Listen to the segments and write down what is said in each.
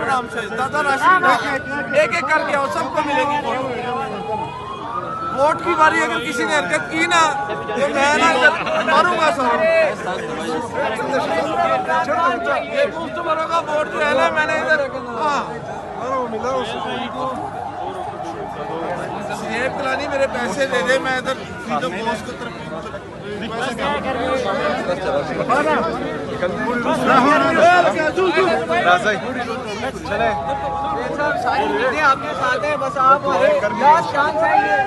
राम से दादा राशि एक एक करके आओ, सबको मिलेगी वोट की बारी। अगर किसी ने हरकत की ना तो मैं ना मारूंगा सब। ये मुफ्तवरों का वोट जो है ना, मैंने इधर ये पिलानी मेरे पैसे दे दे, मैं इधर पोस्ट की तरफ चले सारी चीजें आपके साथ है, बस आप लास्ट चांस है ये।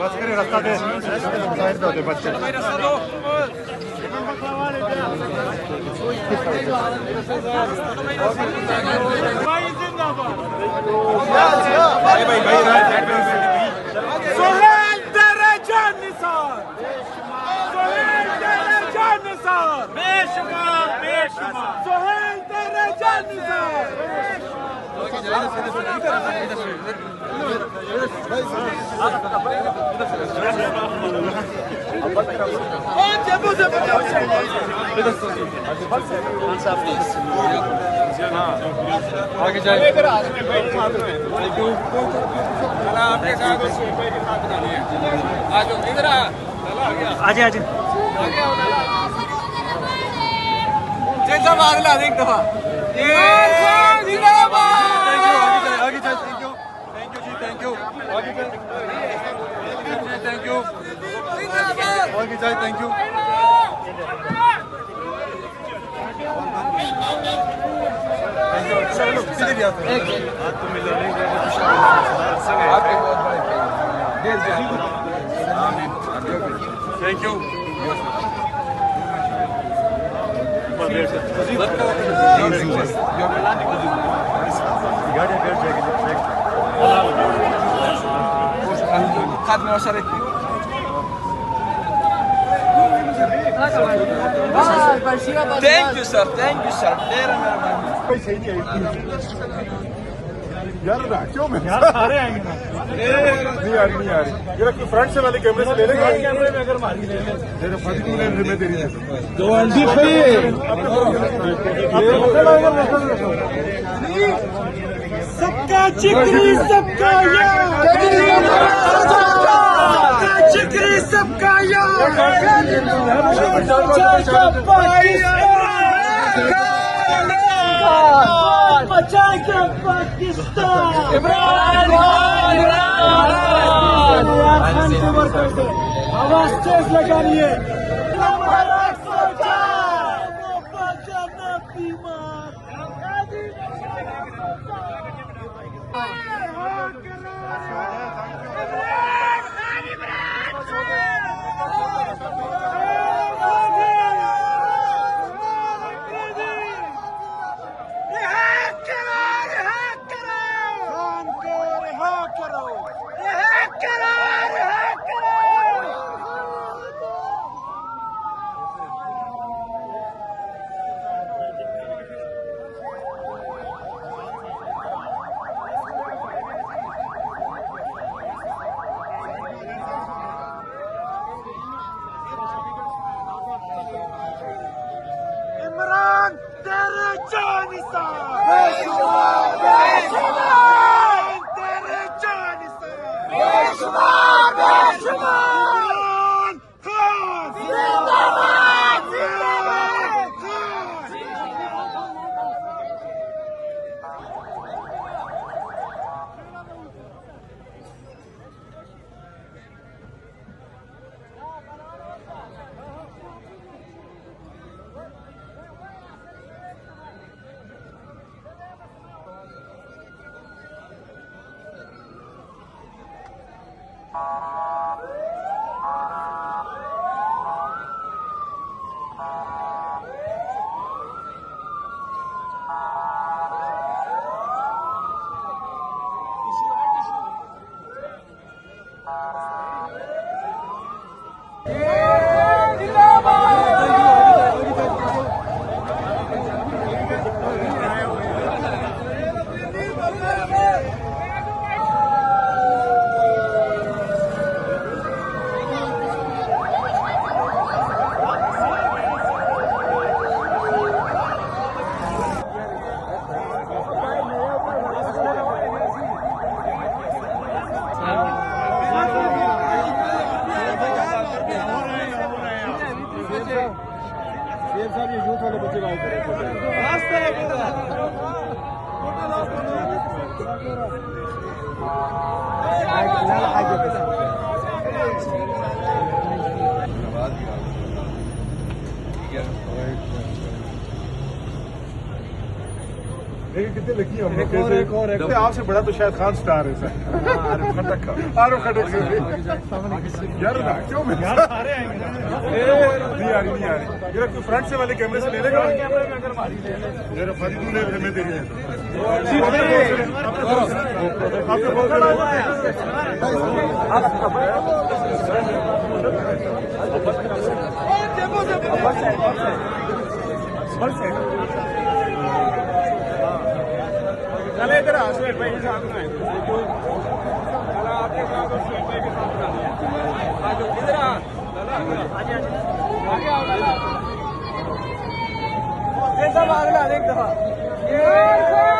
बस करे रास्ता दे, साइड दे बच्चे सोहेल तेरे जान निसार, सोहेल तेरे जान निसार, बेशुमार बेशुमार, सोहेल तेरे जान निसार। आगे जाइए। आजे आजे जैसा बादल आ एक दफा आगे चल। थैंक यू जी, थैंक यू। आगे चल, थैंक यू। आगे चल, thank you. Thank you. Thank you sir, thank you sir. सही नहीं आई यार, क्यों मैं यार सारे आएंगे ना। नहीं आ रही ये रख फ्रंट से वाले कैमरे से ले लेंगे। कैमरे में अगर मारी ले ले तेरे फर्स्ट में मैं तेरी दो अंडी सबका चिकरी सबका यार, चिकरी सबका यार, बचाएगा पाकिस्तान। इमरान खान के वर्कर से आवाज तेज लगानी है। शेर साहब ये यूथ वाले बच्चे बात कर देखिए कितने लकी हम लोग आपसे बड़ा तो शायद खान स्टार है सर आरोप खटक यार ना क्यों नहीं आ रही ये कोई फ्रंट से वाले कैमरे से ले लेगा मेरा फर्जी ले मैं तेरी चले इधर आश्रय भाई साथ में आपके साथ इधर आ आगे